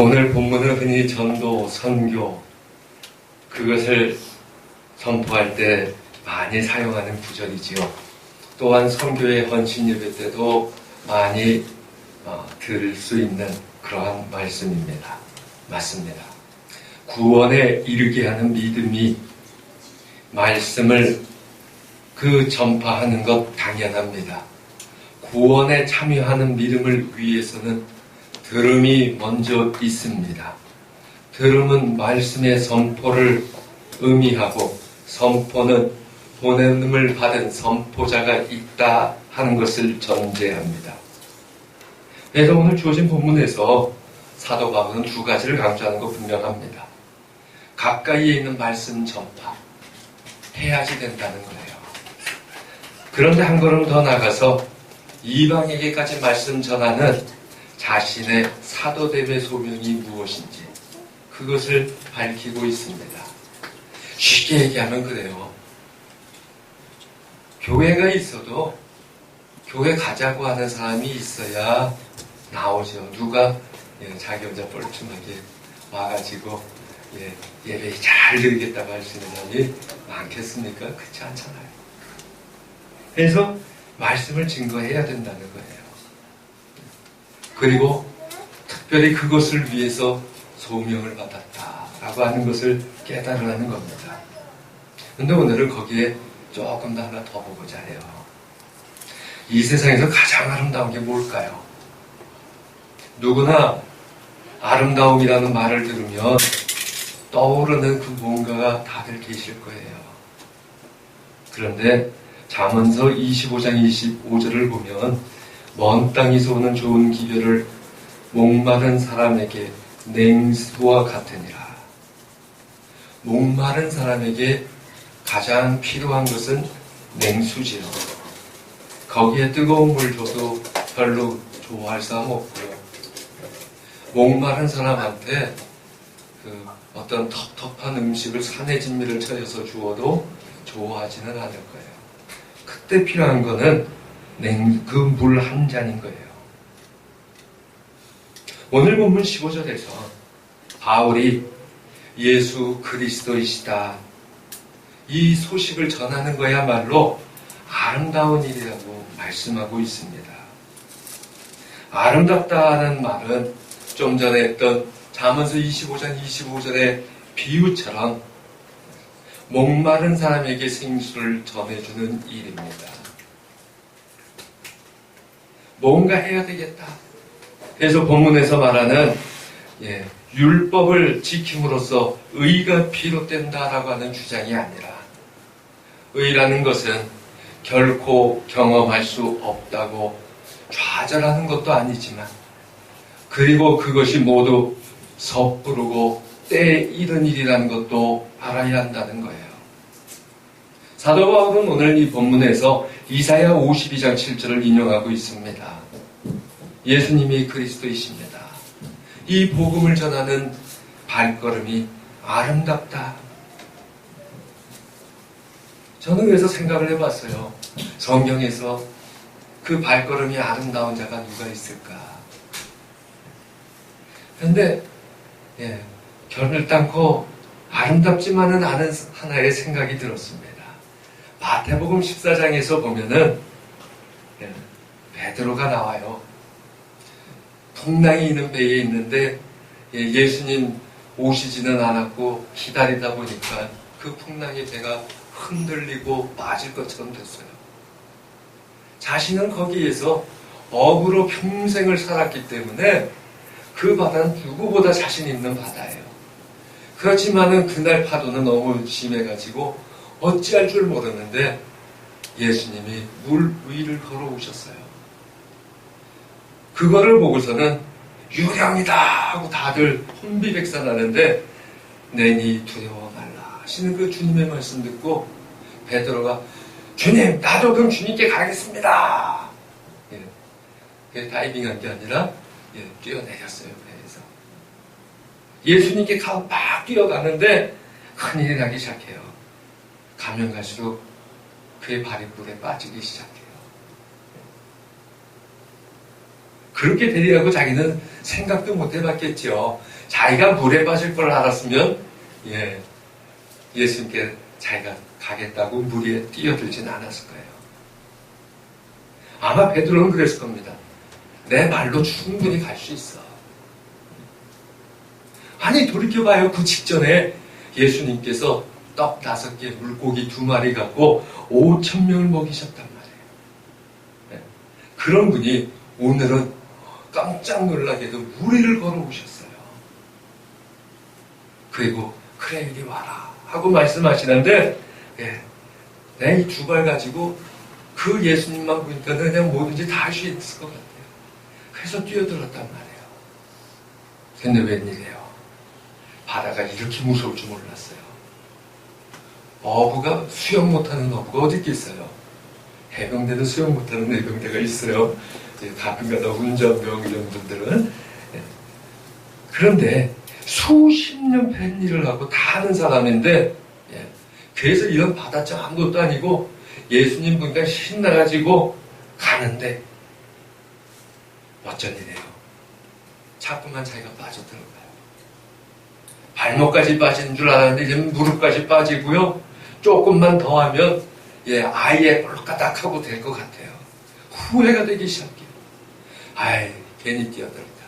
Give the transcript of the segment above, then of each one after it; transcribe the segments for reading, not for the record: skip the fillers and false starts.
오늘 본문은 흔히 전도, 선교, 그것을 선포할 때 많이 사용하는 구절이지요. 또한 선교의 헌신 예배 때도 많이 들을 수 있는 그러한 말씀입니다. 맞습니다. 구원에 이르게 하는 믿음이 말씀을 전파하는 것 당연합니다. 구원에 참여하는 믿음을 위해서는 들음이 먼저 있습니다. 들음은 말씀의 선포를 의미하고 선포는 보냄을 받은 선포자가 있다 하는 것을 전제합니다. 그래서 오늘 주어진 본문에서 사도 바울은 두 가지를 강조하는 것 분명합니다. 가까이에 있는 말씀 전파 해야지 된다는 거예요. 그런데 한 걸음 더 나가서 이방에게까지 말씀 전하는 자신의 사도됨의 소명이 무엇인지 그것을 밝히고 있습니다. 쉽게 얘기하면 그래요. 교회가 있어도 교회 가자고 하는 사람이 있어야 나오죠. 누가 자기 혼자 뻘쭘하게 와가지고 예배 잘 드리겠다고 할 수 있는 사람이 많겠습니까? 그렇지 않잖아요. 그래서 말씀을 증거해야 된다는 거예요. 그리고 특별히 그것을 위해서 소명을 받았다라고 하는 것을 깨달으라는 겁니다. 그런데 오늘은 거기에 조금 더 하나 더 보고자 해요. 이 세상에서 가장 아름다운 게 뭘까요? 누구나 아름다움이라는 말을 들으면 떠오르는 그 무언가가 다들 계실 거예요. 그런데 잠언서 25장 25절을 보면 먼 땅에서 오는 좋은 기별을 목마른 사람에게 냉수와 같으니라. 목마른 사람에게 가장 필요한 것은 냉수지요. 거기에 뜨거운 물 줘도 별로 좋아할 사람 없고요. 목마른 사람한테 어떤 텁텁한 음식을 산의 진미를 쳐서 주어도 좋아하지는 않을 거예요. 그때 필요한 거는 그 물 한 잔인 거예요. 오늘 본문 15절에서 바울이 예수 그리스도이시다 이 소식을 전하는 거야말로 아름다운 일이라고 말씀하고 있습니다. 아름답다는 말은 좀 전에 했던 잠언서 25장 25절의 비유처럼 목마른 사람에게 생수를 전해주는 일입니다. 뭔가 해야 되겠다. 그래서 본문에서 말하는 율법을 지킴으로써 의가 비롯된다라고 하는 주장이 아니라 의라는 것은 결코 경험할 수 없다고 좌절하는 것도 아니지만 그리고 그것이 모두 섣부르고 때에 이른 일이라는 것도 알아야 한다는 거예요. 사도 바울은 오늘 이 본문에서 이사야 52장 7절을 인용하고 있습니다. 예수님이 그리스도이십니다. 이 복음을 전하는 발걸음이 아름답다. 저는 그래서 생각을 해봤어요. 성경에서 그 발걸음이 아름다운 자가 누가 있을까? 그런데 결단코 아름답지만은 않은 하나의 생각이 들었습니다. 마태복음 14장에서 보면은 베드로가 나와요. 풍랑이 있는 배에 있는데 예수님 오시지는 않았고 기다리다 보니까 그 풍랑에 배가 흔들리고 빠질 것처럼 됐어요. 자신은 거기에서 억으로 평생을 살았기 때문에 그 바다는 누구보다 자신 있는 바다예요. 그렇지만은 그날 파도는 너무 심해가지고 어찌할 줄 모르는데 예수님이 물 위를 걸어오셨어요. 그거를 보고서는 유령이다 하고 다들 혼비백산하는데 내니 두려워 말라 하시는 그 주님의 말씀 듣고 베드로가 주님 나도 그럼 주님께 가겠습니다. 다이빙한 게 아니라 뛰어내렸어요. 배에서 예수님께 가서 막 뛰어가는데 큰일이 나기 시작해요. 가면 갈수록 그의 발이 물에 빠지기 시작해요. 그렇게 되리라고 자기는 생각도 못 해봤겠죠. 자기가 물에 빠질 걸 알았으면 예수님께 자기가 가겠다고 물에 뛰어들진 않았을 거예요. 아마 베드로는 그랬을 겁니다. 내 말로 충분히 갈 수 있어. 아니 돌이켜봐요. 그 직전에 예수님께서 떡 5개, 물고기 2마리 갖고 5,000명을 먹이셨단 말이에요. 그런 분이 오늘은 깜짝 놀라게도 무리를 걸어오셨어요. 그리고 그래 이리 와라 하고 말씀하시는데 내가 이 2발 가지고 그 예수님만 보니까 그냥 뭐든지 다 할 수 있을 것 같아요. 그래서 뛰어들었단 말이에요. 근데 웬일이에요? 바다가 이렇게 무서울 줄 몰랐어요. 어부가 수영 못하는 어부가 어디 있겠어요? 해병대도 수영 못하는 해병대가 있어요. 가끔가다 운전병 이런 분들은. 그런데 수십 년 된 일을 하고 다 하는 사람인데 그래서 이런 바다점 아무것도 아니고 예수님 보니까 신나가지고 가는데 어쩐 일이에요? 자꾸만 자기가 빠져들어가요. 발목까지 빠지는 줄 알았는데 이제 무릎까지 빠지고요. 조금만 더 하면 아예 꼴까닥하고 될 것 같아요. 후회가 되기 시작해요. 아이 괜히 뛰어들었다.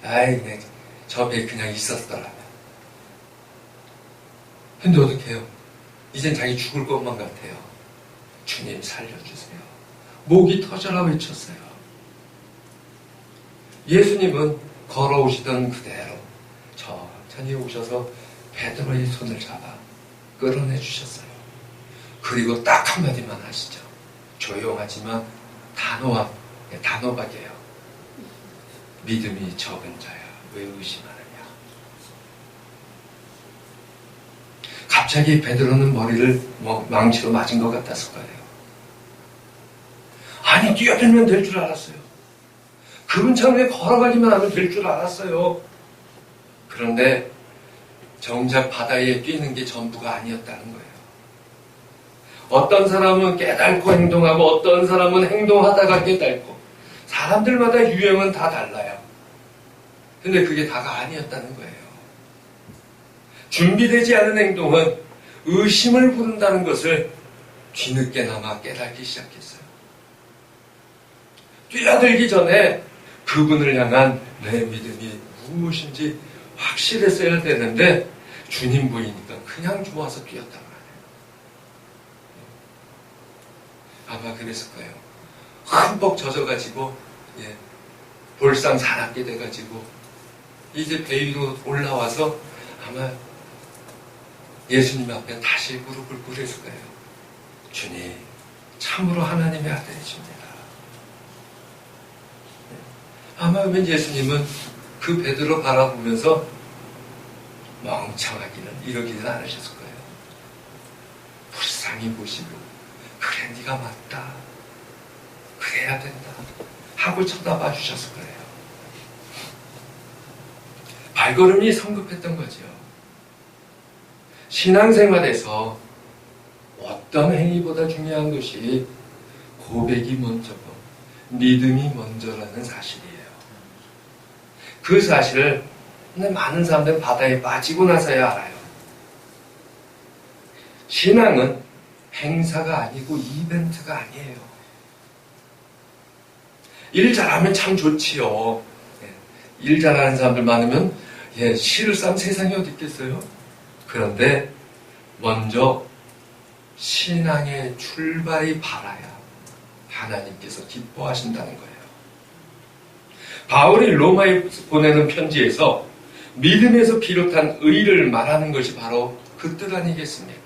아이 저 배에 그냥 있었더라면. 근데 어떻게 해요? 이젠 자기 죽을 것만 같아요. 주님 살려주세요. 목이 터져라 외쳤어요. 예수님은 걸어오시던 그대로 천천히 오셔서 베드로의 손을 잡아 끌어내 주셨어요. 그리고 딱 한마디만 하시죠. 조용하지만 단호박이에요. 믿음이 적은 자야 왜 의심하느냐. 갑자기 베드로는 머리를 망치로 맞은 것 같았을 거예요. 아니 뛰어들면 될 줄 알았어요. 그분 처음에 걸어가기만 하면 될 줄 알았어요. 그런데 정작 바다에 뛰는 게 전부가 아니었다는 거예요. 어떤 사람은 깨닫고 행동하고 어떤 사람은 행동하다가 깨닫고 사람들마다 유형은 다 달라요. 근데 그게 다가 아니었다는 거예요. 준비되지 않은 행동은 의심을 부른다는 것을 뒤늦게나마 깨닫기 시작했어요. 뛰어들기 전에 그분을 향한 내 믿음이 무엇인지 확실했어야 되는데 주님 보이니까 그냥 좋아서 뛰었단 말이에요. 아마 그랬을 거예요. 흠뻑 젖어가지고 볼상 사납게 돼가지고 이제 배 위로 올라와서 아마 예수님 앞에 다시 무릎을 꿇었을 거예요. 주님 참으로 하나님의 아들이십니다. 아마 예수님은 그 베드로 바라보면서 멍청하기는 이러기는 않으셨을 거예요. 불쌍히 보시고 그래 네가 맞다. 그래야 된다. 하고 쳐다봐 주셨을 거예요. 발걸음이 성급했던 거죠. 신앙생활에서 어떤 행위보다 중요한 것이 고백이 먼저고 믿음이 먼저라는 사실이에요. 그 사실을 많은 사람들은 바다에 빠지고 나서야 알아요. 신앙은 행사가 아니고 이벤트가 아니에요. 일 잘하면 참 좋지요. 일 잘하는 사람들 많으면 실상 세상이 어디 있겠어요? 그런데 먼저 신앙의 출발이 바라야 하나님께서 기뻐하신다는 거예요. 바울이 로마에 보내는 편지에서 믿음에서 비롯한 의를 말하는 것이 바로 그 뜻 아니겠습니까?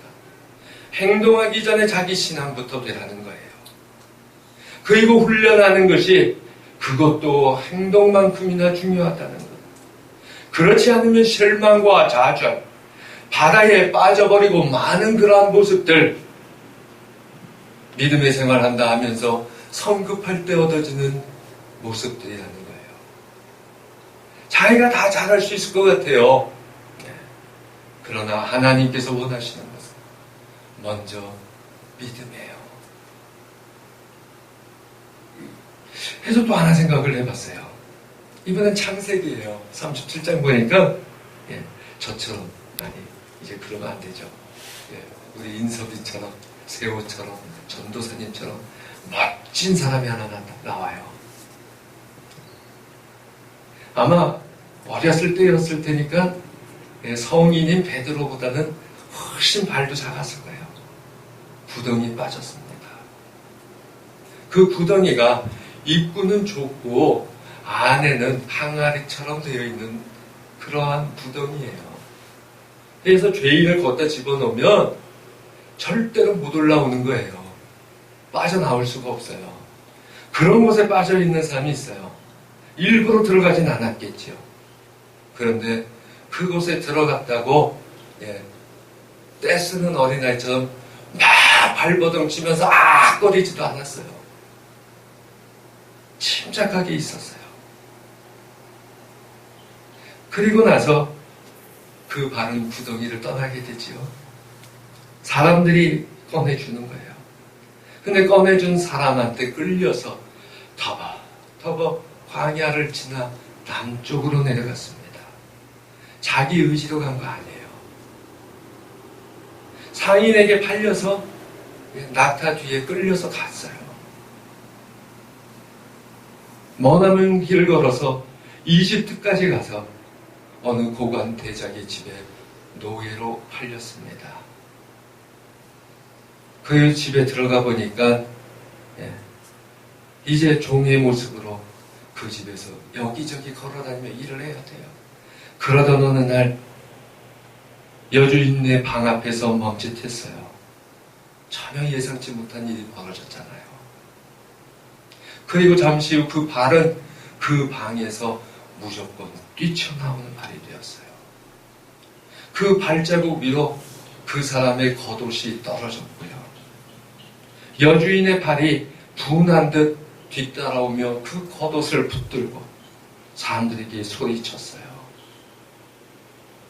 행동하기 전에 자기 신앙부터 되라는 거예요. 그리고 훈련하는 것이 그것도 행동만큼이나 중요하다는 것. 그렇지 않으면 실망과 좌절, 바다에 빠져버리고 많은 그러한 모습들, 믿음의 생활한다 하면서 성급할 때 얻어지는 모습들이라는 거예요. 자기가 다 잘할 수 있을 것 같아요. 그러나 하나님께서 원하시는 것은 먼저 믿음이에요. 그래서 또 하나 생각을 해봤어요. 이번엔 창세기예요. 37장 보니까 저처럼 아니 이제 그러면 안 되죠. 우리 인섭이처럼 세호처럼 전도사님처럼 멋진 사람이 하나 나와요. 아마 어렸을 때였을 테니까 성인인 베드로보다는 훨씬 발도 작았을 거예요. 구덩이에 빠졌습니다. 그 구덩이가 입구는 좁고 안에는 항아리처럼 되어 있는 그러한 구덩이에요. 그래서 죄인을 걷다 집어넣으면 절대로 못 올라오는 거예요. 빠져나올 수가 없어요. 그런 곳에 빠져있는 사람이 있어요. 일부러 들어가진 않았겠지요. 그런데 그곳에 들어갔다고 떼쓰는 어린아이처럼 막 발버둥 치면서 거리지도 않았어요. 침착하게 있었어요. 그리고 나서 그 바른 구덩이를 떠나게 되지요. 사람들이 꺼내주는 거예요. 근데 꺼내준 사람한테 끌려서 터벅 광야를 지나 남쪽으로 내려갔습니다. 자기 의지로 간 거 아니에요. 상인에게 팔려서 낙타 뒤에 끌려서 갔어요. 머나먼 길 걸어서 이집트까지 가서 어느 고관 대장의 집에 노예로 팔렸습니다. 그 집에 들어가 보니까 이제 종의 모습으로 그 집에서 여기저기 걸어다니며 일을 해야 돼요. 그러던 어느 날 여주인의 방 앞에서 멈칫했어요. 전혀 예상치 못한 일이 벌어졌잖아요. 그리고 잠시 후 그 발은 그 방에서 무조건 뛰쳐나오는 발이 되었어요. 그 발자국 위로 그 사람의 겉옷이 떨어졌고요. 여주인의 발이 분한 듯 뒤따라오며 그 겉옷을 붙들고 사람들에게 소리쳤어요.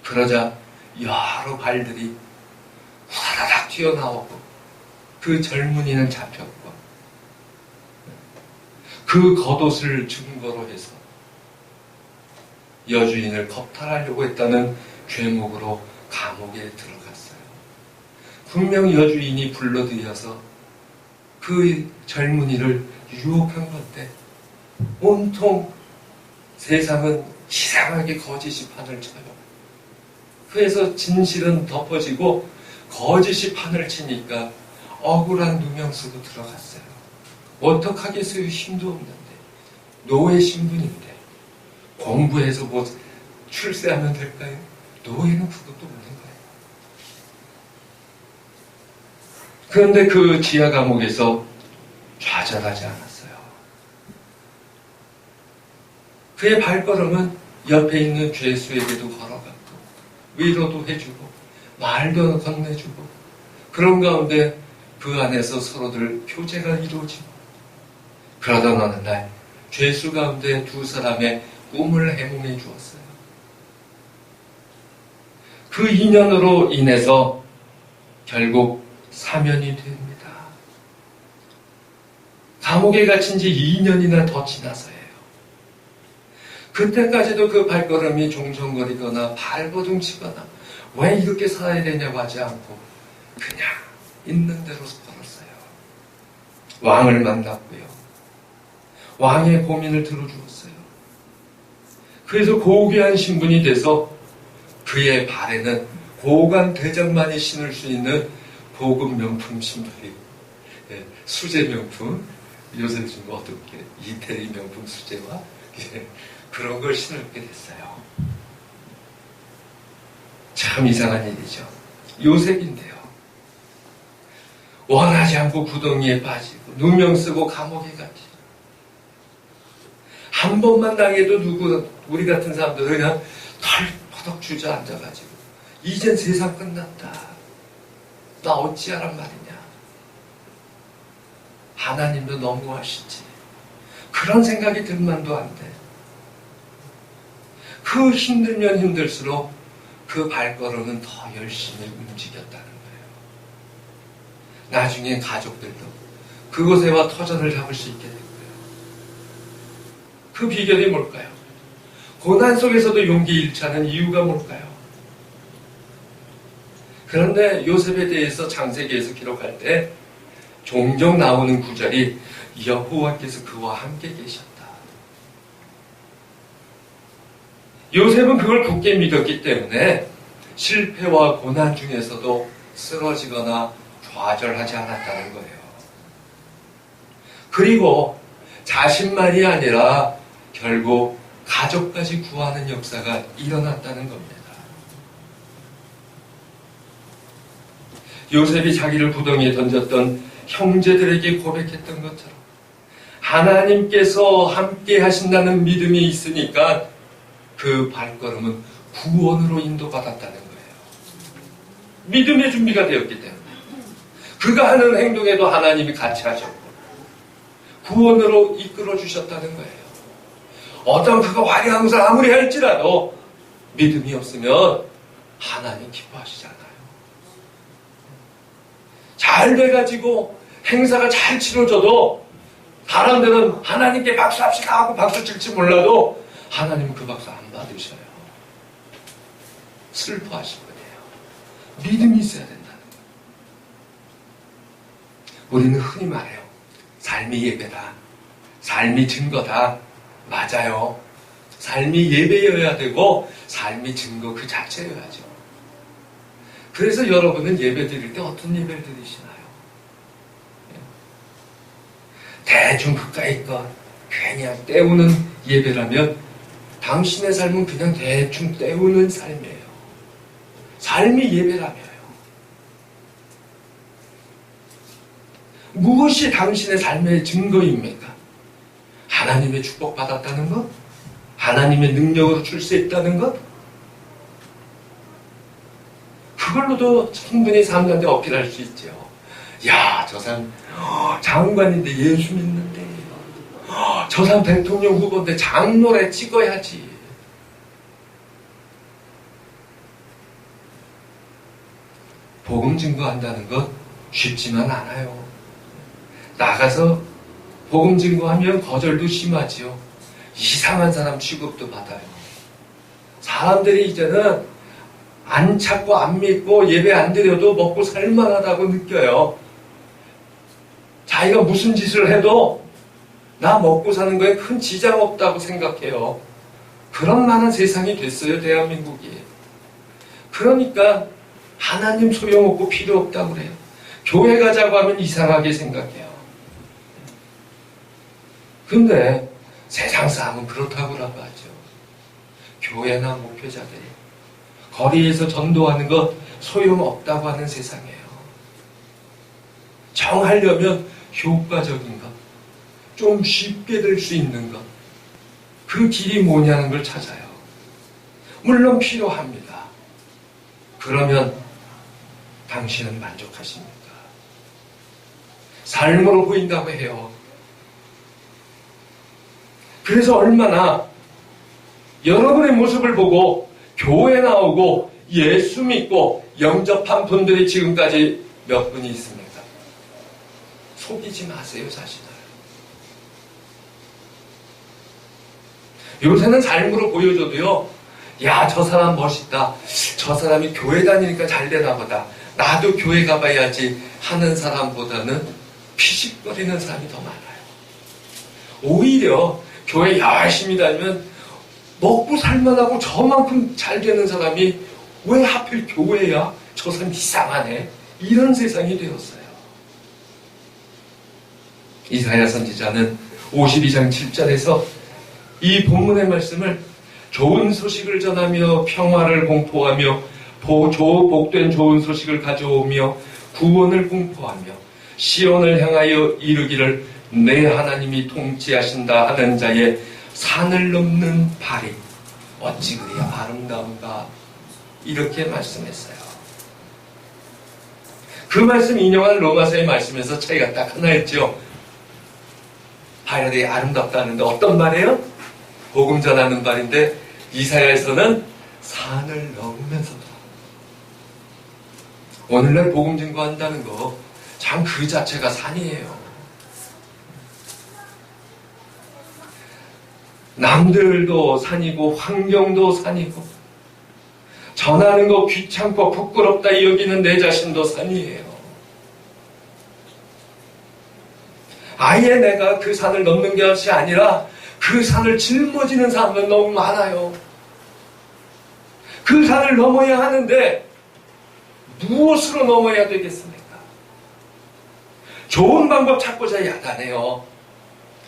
그러자 여러 발들이 후다닥 튀어나오고 그 젊은이는 잡혔고 그 겉옷을 증거로 해서 여주인을 겁탈하려고 했다는 죄목으로 감옥에 들어갔어요. 분명 여주인이 불러들여서 그 젊은이를 유혹한 건데 온통 세상은 이상하게 거짓이 판을 쳐요. 그래서 진실은 덮어지고 거짓이 판을 치니까 억울한 누명 쓰고 들어갔어요. 어떡하겠어요? 힘도 없는데 노예 신분인데 공부해서 뭐 출세하면 될까요? 노예는 그것도 없는 거예요. 그런데 그 지하 감옥에서 좌절하지 않았어요. 그의 발걸음은 옆에 있는 죄수에게도 걸어갔고 위로도 해주고 말도 건네주고 그런 가운데 그 안에서 서로들 교제가 이루어지고 그러던 어느 날 죄수 가운데 두 사람의 꿈을 해몽해 주었어요. 그 인연으로 인해서 결국 사면이 됩니다. 감옥에 갇힌 지 2년이나 더 지나서예요. 그때까지도 그 발걸음이 종종거리거나 발버둥 치거나 왜 이렇게 살아야 되냐고 하지 않고 그냥 있는 대로 걸었어요. 왕을 만났고요. 왕의 고민을 들어주었어요. 그래서 고귀한 신분이 돼서 그의 발에는 고관 대장만이 신을 수 있는 고급 명품 신발이 수제 명품 요새 좀 어떻게 이태리 명품 수제와 그런 걸 신을게 됐어요. 참 이상한 일이죠. 요셉인데요. 원하지 않고 구덩이에 빠지고 누명 쓰고 감옥에 갇히고 한 번만 당해도 우리 같은 사람들은 그냥 털퍼덕 주저앉아가지고 이젠 세상 끝났다. 나 어찌하란 말이냐. 하나님도 너무하시지. 그런 생각이 들 만도 안 돼. 그 힘들면 힘들수록 그 발걸음은 더 열심히 움직였다는 거예요. 나중에 가족들도 그곳에 와 터전을 잡을 수 있게 됐고요. 그 비결이 뭘까요? 고난 속에서도 용기 잃지 않은 이유가 뭘까요? 그런데 요셉에 대해서 창세기에서 기록할 때 종종 나오는 구절이 여호와께서 그와 함께 계셨다. 요셉은 그걸 굳게 믿었기 때문에 실패와 고난 중에서도 쓰러지거나 좌절하지 않았다는 거예요. 그리고 자신만이 아니라 결국 가족까지 구하는 역사가 일어났다는 겁니다. 요셉이 자기를 구덩이에 던졌던 형제들에게 고백했던 것처럼 하나님께서 함께 하신다는 믿음이 있으니까 그 발걸음은 구원으로 인도받았다는 거예요. 믿음의 준비가 되었기 때문에 그가 하는 행동에도 하나님이 같이 하셨고 구원으로 이끌어 주셨다는 거예요. 어떤 그가 화려한 것을 아무리 할지라도 믿음이 없으면 하나님 기뻐하시지 않아요. 잘 돼가지고 행사가 잘 치러져도 사람들은 하나님께 박수합시다 하고 박수 칠지 몰라도 하나님은 그 박수 안 받으셔요. 슬퍼하실 거예요. 믿음이 있어야 된다는 거예요. 우리는 흔히 말해요. 삶이 예배다. 삶이 증거다. 맞아요. 삶이 예배여야 되고 삶이 증거 그 자체여야죠. 그래서 여러분은 예배 드릴 때 어떤 예배를 드리시나요? 대충 그까이것 그냥 때우는 예배라면 당신의 삶은 그냥 대충 때우는 삶이에요. 삶이 예배라며요. 무엇이 당신의 삶의 증거입니까? 하나님의 축복받았다는 것? 하나님의 능력으로 출세했다는 것? 그걸로도 충분히 사람들한테 어필할 수 있죠. 야, 저 사람 장관인데 예수 믿는데, 저 사람 대통령 후보인데 장로래 찍어야지. 복음 증거한다는 것 쉽지만 않아요. 나가서 복음 증거하면 거절도 심하지요. 이상한 사람 취급도 받아요. 사람들이 이제는 안 찾고 안 믿고 예배 안 드려도 먹고 살만하다고 느껴요. 자기가 무슨 짓을 해도 나 먹고 사는 거에 큰 지장 없다고 생각해요. 그런 많은 세상이 됐어요, 대한민국이. 그러니까 하나님 소용없고 필요 없다고 그래요. 교회 가자고 하면 이상하게 생각해요. 근데 세상 사람은 그렇다고라고 하죠. 교회나 목회자들이 거리에서 전도하는 것 소용없다고 하는 세상이에요. 정하려면 효과적인 것, 좀 쉽게 될 수 있는 것, 그 길이 뭐냐는 걸 찾아요. 물론 필요합니다. 그러면 당신은 만족하십니까? 삶으로 보인다고 해요. 그래서 얼마나 여러분의 모습을 보고 교회 나오고 예수 믿고 영접한 분들이 지금까지 몇 분이 있습니까? 속이지 마세요, 자신을. 요새는 삶으로 보여줘도요, 야, 저 사람 멋있다. 저 사람이 교회 다니니까 잘 되나 보다. 나도 교회 가봐야지 하는 사람보다는 피식거리는 사람이 더 많아요. 오히려 교회 열심히 다니면 먹고 살만하고 저만큼 잘 되는 사람이 왜 하필 교회야? 저 사람 이상하네. 이런 세상이 되었어요. 이사야 선지자는 52장 7절에서 이 본문의 말씀을 좋은 소식을 전하며 평화를 공포하며 복된 좋은 소식을 가져오며 구원을 공포하며 시온을 향하여 이르기를 내 하나님이 통치하신다 하는 자의 산을 넘는 발이 어찌 그리 아름다운가, 이렇게 말씀했어요. 그 말씀 인용한 로마서의 말씀에서 차이가 딱 하나였죠. 발이 아름답다는데 어떤 말이에요? 복음 전하는 발인데 이사야에서는 산을 넘으면서도. 오늘날 복음 증거한다는 거 참 그 자체가 산이에요. 남들도 산이고 환경도 산이고 전하는 거 귀찮고 부끄럽다 여기는 내 자신도 산이에요. 아예 내가 그 산을 넘는 것이 아니라 그 산을 짊어지는 사람은 너무 많아요. 그 산을 넘어야 하는데 무엇으로 넘어야 되겠습니까? 좋은 방법 찾고자 야단해요.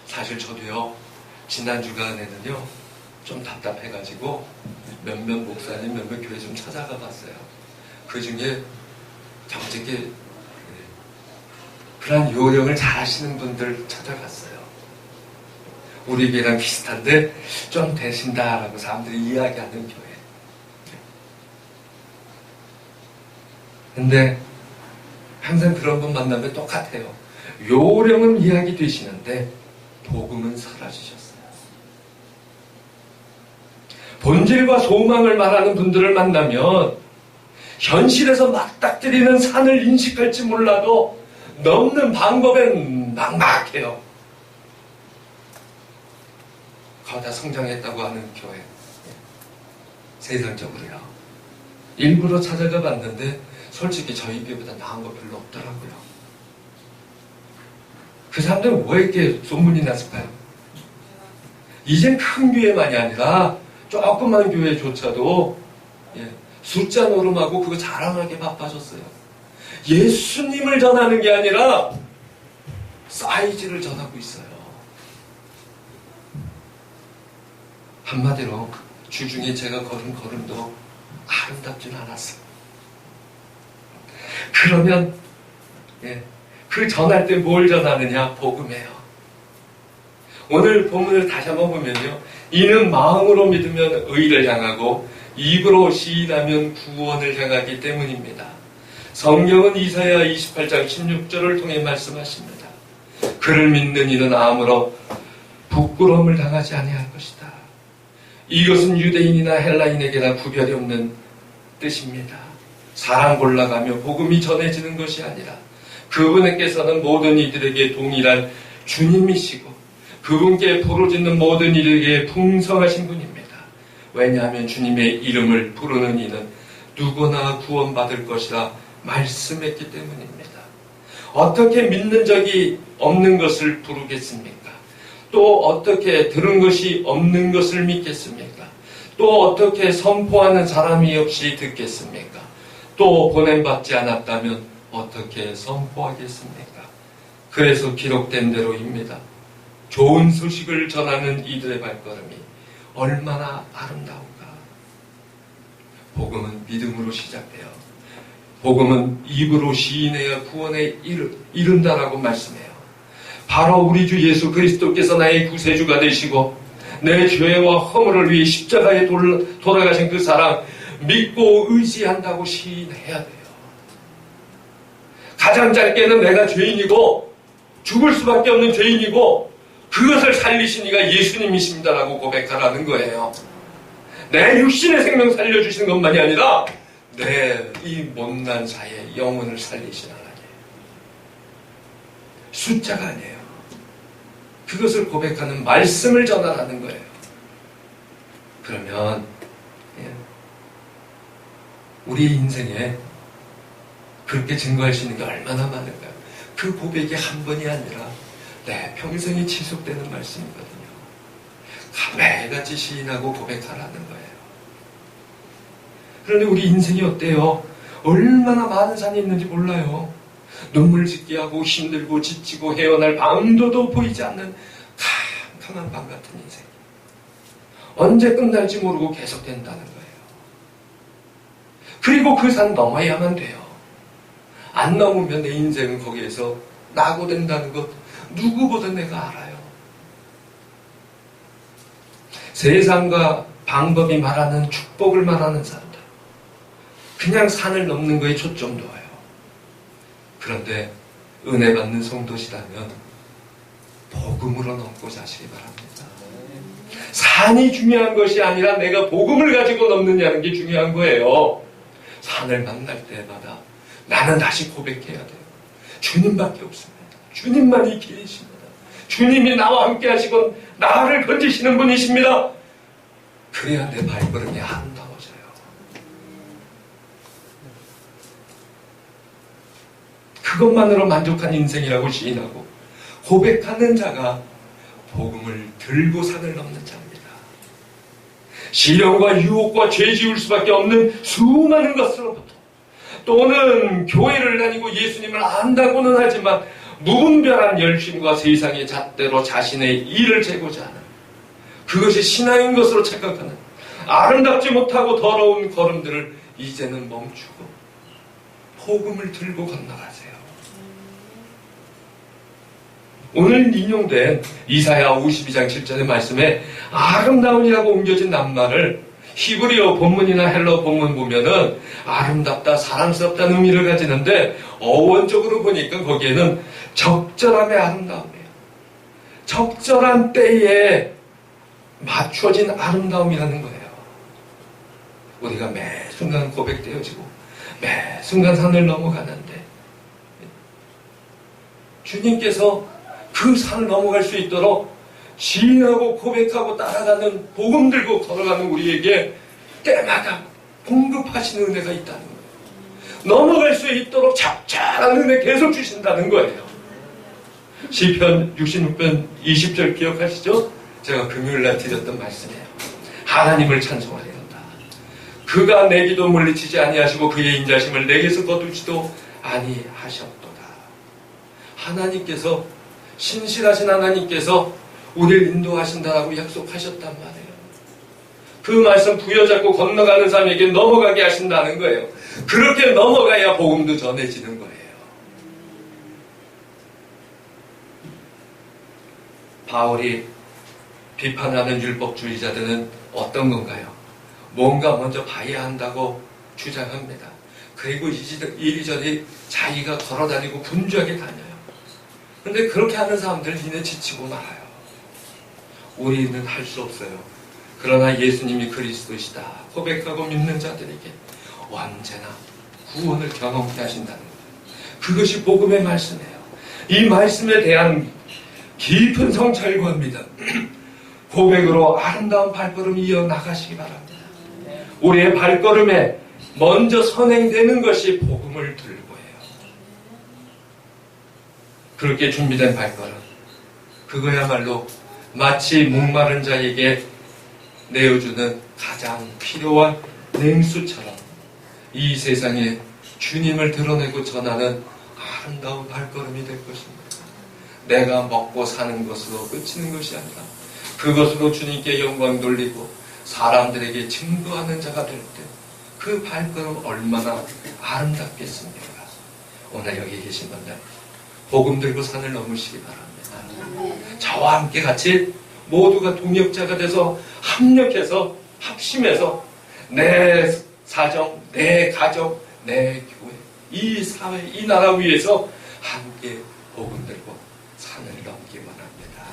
사실 저도요, 지난 주간에는요, 좀 답답해가지고 몇몇 목사님, 몇몇 교회 좀 찾아가 봤어요. 그 중에 정직히 그런 요령을 잘 하시는 분들 찾아갔어요. 우리 교회랑 비슷한데 좀 되신다라고 사람들이 이야기하는 교회. 근데 항상 그런 분 만나면 똑같아요. 요령은 이야기 되시는데 복음은 사라지셨어요. 본질과 소망을 말하는 분들을 만나면 현실에서 맞닥뜨리는 산을 인식할지 몰라도 넘는 방법엔 막막해요. 거다 성장했다고 하는 교회, 세상적으로요. 일부러 찾아가 봤는데 솔직히 저희 교회보다 나은 거 별로 없더라고요. 그 사람들은 왜 이렇게 소문이 났을까요? 이젠 큰 교회만이 아니라 조그만 교회조차도 숫자 노름하고 그거 자랑하게 바빠졌어요. 예수님을 전하는 게 아니라 사이즈를 전하고 있어요. 한마디로 주중에 제가 걸은 걸음도 아름답진 않았어요. 그러면 그 전할 때 뭘 전하느냐? 복음이에요. 오늘 본문을 다시 한번 보면요, 이는 마음으로 믿으면 의를 향하고 입으로 시인하면 구원을 향하기 때문입니다. 성경은 이사야 28장 16절을 통해 말씀하십니다. 그를 믿는 이는 아무로 부끄러움을 당하지 아니할 것이다. 이것은 유대인이나 헬라인에게나 구별이 없는 뜻입니다. 사람 골라가며 복음이 전해지는 것이 아니라 그분께서는 모든 이들에게 동일한 주님이시고 그분께 부르짖는 모든 이들에게 풍성하신 분입니다. 왜냐하면 주님의 이름을 부르는 이는 누구나 구원받을 것이라 말씀했기 때문입니다. 어떻게 믿는 적이 없는 것을 부르겠습니까? 또 어떻게 들은 것이 없는 것을 믿겠습니까? 또 어떻게 선포하는 사람이 없이 듣겠습니까? 또 보냄받지 않았다면 어떻게 선포하겠습니까? 그래서 기록된 대로입니다. 좋은 소식을 전하는 이들의 발걸음이 얼마나 아름다운가. 복음은 믿음으로 시작돼요. 복음은 입으로 시인해야 구원에 이른다라고 말씀해요. 바로 우리 주 예수 그리스도께서 나의 구세주가 되시고 내 죄와 허물을 위해 십자가에 돌아가신 그 사랑 믿고 의지한다고 시인해야 돼요. 가장 짧게는 내가 죄인이고 죽을 수밖에 없는 죄인이고 그것을 살리신 이가 예수님이십니다라고 고백하라는 거예요. 내 육신의 생명 살려주시는 것만이 아니라 내 이 못난 자의 영혼을 살리신 하나님. 숫자가 아니에요. 그것을 고백하는 말씀을 전하라는 거예요. 그러면 우리 인생에 그렇게 증거할 수 있는 게 얼마나 많을까요? 그 고백이 한 번이 아니라 내 평생이 지속되는 말씀이거든요. 매일같이 시인하고 고백하라는 거예요. 그런데 우리 인생이 어때요? 얼마나 많은 산이 있는지 몰라요. 눈물 짓게 하고 힘들고 지치고 헤어날 방도도 보이지 않는 캄캄한 밤 같은 인생. 언제 끝날지 모르고 계속된다는 거예요. 그리고 그 산 넘어야만 돼요. 안 넘으면 내 인생은 거기에서 낙오된다는 것 누구보다 내가 알아요. 세상과 방법이 말하는 축복을 말하는 사람들, 그냥 산을 넘는 거에 초점 둬요. 그런데 은혜 받는 성도시라면 복음으로 넘고자 하시기 바랍니다. 산이 중요한 것이 아니라 내가 복음을 가지고 넘느냐는 게 중요한 거예요. 산을 만날 때마다 나는 다시 고백해야 돼요. 주님밖에 없습니다. 주님만이 길이십니다. 주님이 나와 함께 하시고 나를 건지시는 분이십니다. 그래야 내 발걸음이 아름다워져요. 그것만으로 만족한 인생이라고 시인하고 고백하는 자가 복음을 들고 산을 넘는 자입니다. 시련과 유혹과 죄 지을 수밖에 없는 수많은 것으로부터, 또는 교회를 다니고 예수님을 안다고는 하지만 무분별한 열심과 세상의 잣대로 자신의 일을 재고자 하는, 그것이 신앙인 것으로 착각하는 아름답지 못하고 더러운 걸음들을 이제는 멈추고 복음을 들고 건너가세요. 오늘 인용된 이사야 52장 7절의 말씀에 아름다운이라고 옮겨진 낱말을 히브리어 본문이나 헬러 본문 보면은 아름답다, 사랑스럽다는 의미를 가지는데, 어원적으로 보니까 거기에는 적절함의 아름다움이에요. 적절한 때에 맞춰진 아름다움이라는 거예요. 우리가 매 순간 고백되어지고 매 순간 산을 넘어가는데, 주님께서 그 산을 넘어갈 수 있도록 시인하고 고백하고 따라가는, 복음 들고 걸어가는 우리에게 때마다 공급하시는 은혜가 있다는 거예요. 넘어갈 수 있도록 적절한 은혜 계속 주신다는 거예요. 시편 66편 20절 기억하시죠? 제가 금요일날 드렸던 말씀이에요. 하나님을 찬송하리로다. 그가 내 기도 물리치지 아니하시고 그의 인자심을 내게서 거두지도 아니하셨도다. 하나님께서, 신실하신 하나님께서 우리를 인도하신다라고 약속하셨단 말이에요. 그 말씀 부여잡고 건너가는 사람에게 넘어가게 하신다는 거예요. 그렇게 넘어가야 복음도 전해지는 거예요. 바울이 비판하는 율법주의자들은 어떤 건가요? 뭔가 먼저 봐야 한다고 주장합니다. 그리고 이리저리 자기가 걸어다니고 분주하게 다녀요. 근데 그렇게 하는 사람들 이내 지치고 말아요. 우리는 할 수 없어요. 그러나 예수님이 그리스도시다 고백하고 믿는 자들에게 언제나 구원을 경험케 하신다는 거예요. 그것이 복음의 말씀이에요. 이 말씀에 대한 깊은 성찰구합니다. 고백으로 아름다운 발걸음 이어나가시기 바랍니다. 우리의 발걸음에 먼저 선행되는 것이 복음을 들고예요. 그렇게 준비된 발걸음, 그거야말로 마치 목마른 자에게 내어주는 가장 필요한 냉수처럼 이 세상에 주님을 드러내고 전하는 아름다운 발걸음이 될 것입니다. 내가 먹고 사는 것으로 그치는 것이 아니라 그것으로 주님께 영광 돌리고 사람들에게 증거하는 자가 될 때 그 발걸음 얼마나 아름답겠습니까? 오늘 여기 계신 분들 복음 들고 산을 넘으시기 바랍니다. 저와 함께 같이 모두가 동역자가 돼서 합력해서 합심해서 내 사정, 내 가정, 내 교회, 이 사회, 이 나라 위해서 함께 복음 들고 산을 넘기 원합니다.